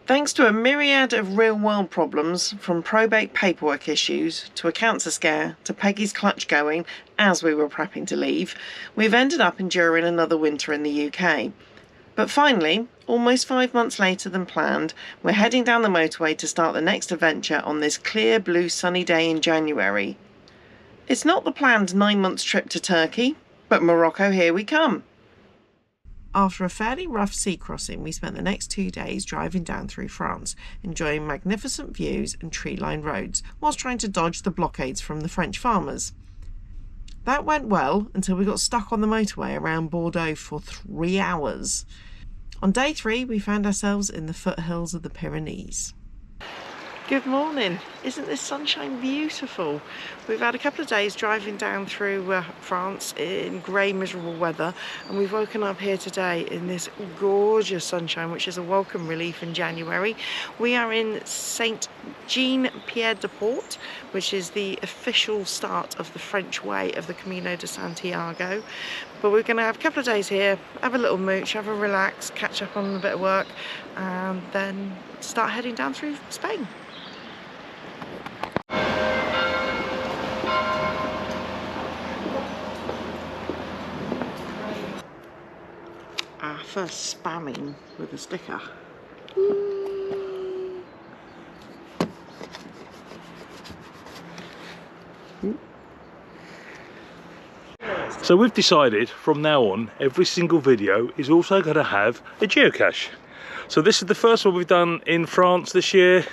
Thanks to a myriad of real-world problems, from probate paperwork issues to a cancer scare to Peggy's clutch going as we were prepping to leave, we've ended up enduring another winter in the UK. But finally, almost 5 months later than planned, we're heading down the motorway to start the next adventure on this clear blue sunny day in January. It's not the planned 9 months trip to Turkey, but Morocco, here we come. After a fairly rough sea crossing, we spent the next 2 days driving down through France, enjoying magnificent views and tree-lined roads, whilst trying to dodge the blockades from the French farmers. That went well until we got stuck on the motorway around Bordeaux for 3 hours. On day 3, we found ourselves in the foothills of the Pyrenees. Good morning. Isn't this sunshine beautiful? We've had a couple of days driving down through France in grey, miserable weather, and we've woken up here today in this gorgeous sunshine, which is a welcome relief in January. We are in Saint-Jean-Pied-de-Port, which is the official start of the French way of the Camino de Santiago. But we're going to have a couple of days here, have a little mooch, have a relax, catch up on a bit of work, and then start heading down through Spain. First spamming with a sticker. So we've decided from now on every single video is also going to have a geocache. So this is the first one we've done in France this year.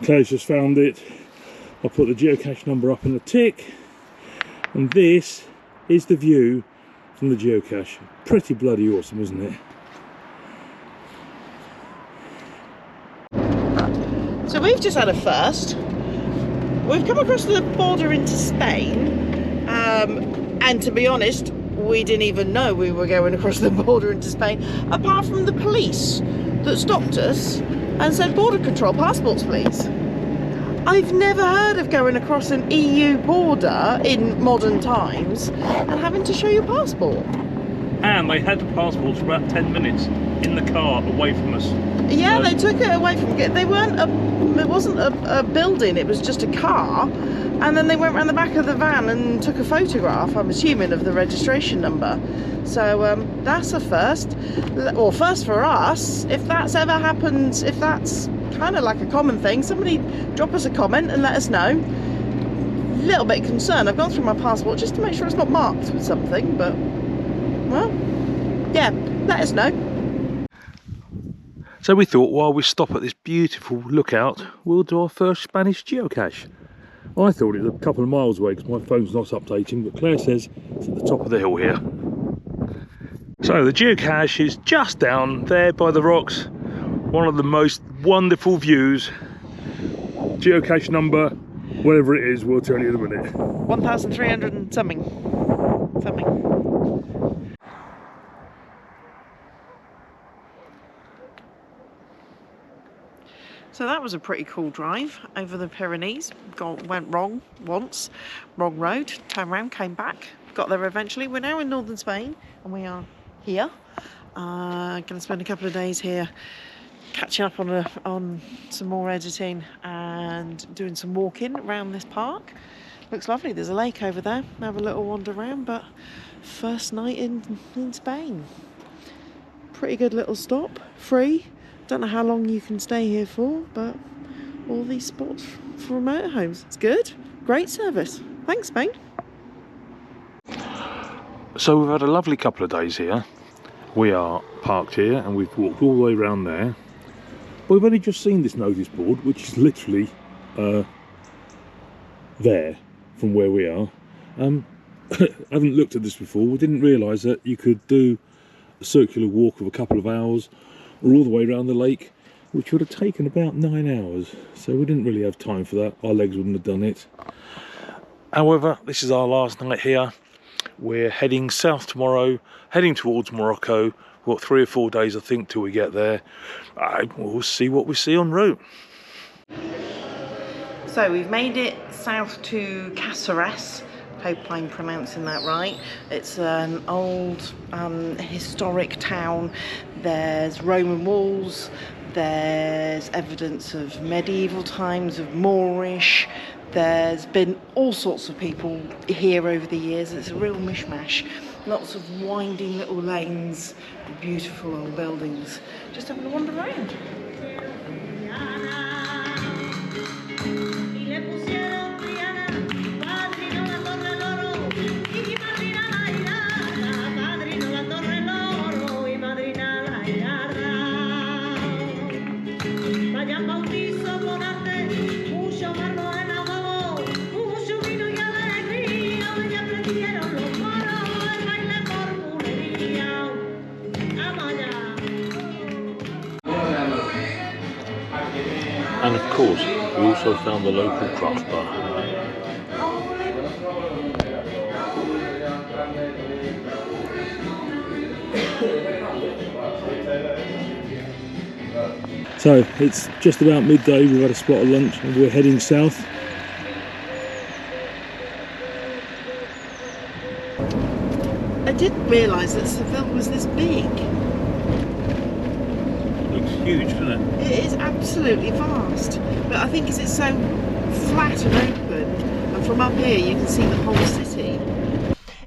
Claire's just found it. I'll put the geocache number up in a tick, and this is the view from the geocache. Pretty bloody awesome, isn't it? So we've just had a first. We've come across the border into Spain, and to be honest, we didn't even know we were going across the border into Spain, apart from the police that stopped us and said, "Border control, passports please." I've never heard of going across an EU border in modern times and having to show your passport. And they had the passports for about 10 minutes in the car away from us. Yeah, they took it away from it. They weren't it wasn't a building, it was just a car. And then they went around the back of the van and took a photograph, I'm assuming, of the registration number. So that's a first. Or first for us. If that's ever happened, if that's kind of like a common thing, somebody drop us a comment and let us know. Little bit concerned. I've gone through my passport just to make sure it's not marked with something, but well, yeah, let us know. So we thought, while we stop at this beautiful lookout, we'll do our first Spanish geocache. I thought it was a couple of miles away because my phone's not updating, but Claire says it's at the top of the hill here. So the geocache is just down there by the rocks. One of the most wonderful views. Geocache number, whatever it is, we'll tell you in a minute. 1,300 and something. So that was a pretty cool drive over the Pyrenees. Went wrong once, wrong road, turned around, came back, got there eventually. We're now in northern Spain and we are here. Going to spend a couple of days here catching up on some more editing and doing some walking around this park. Looks lovely. There's a lake over there. Have a little wander around, but first night in Spain. Pretty good little stop, free. Don't know how long you can stay here for, but all these spots for motorhomes. It's good. Great service. Thanks, Spain. So we've had a lovely couple of days here. We are parked here and we've walked all the way around there. But we've only just seen this notice board, which is literally there from where we are. I haven't looked at this before. We didn't realise that you could do a circular walk of a couple of hours or all the way around the lake, which would have taken about 9 hours. So we didn't really have time for that. Our legs wouldn't have done it. However, this is our last night here. We're heading south tomorrow, heading towards Morocco. We've got 3 or 4 days, I think, till we get there. We'll see what we see en route. So we've made it south to Cáceres. Hope I'm pronouncing that right. It's an old historic town there's Roman walls, there's evidence of medieval times, of Moorish. There's been all sorts of people here over the years. It's a real mishmash. Lots of winding little lanes, beautiful old buildings. Just having a wander around. And of course, we also found the local craft bar. So it's just about midday, we've had a spot of lunch and we're heading south. I didn't realise that Seville was this big. Looks huge, doesn't it? It is absolutely vast, but I think 'cause it's so flat and open, and from up here you can see the whole city.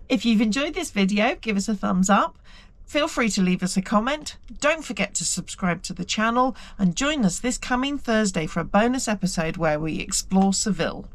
If you've enjoyed this video, give us a thumbs up. Feel free to leave us a comment. Don't forget to subscribe to the channel and join us this coming Thursday for a bonus episode where we explore Seville.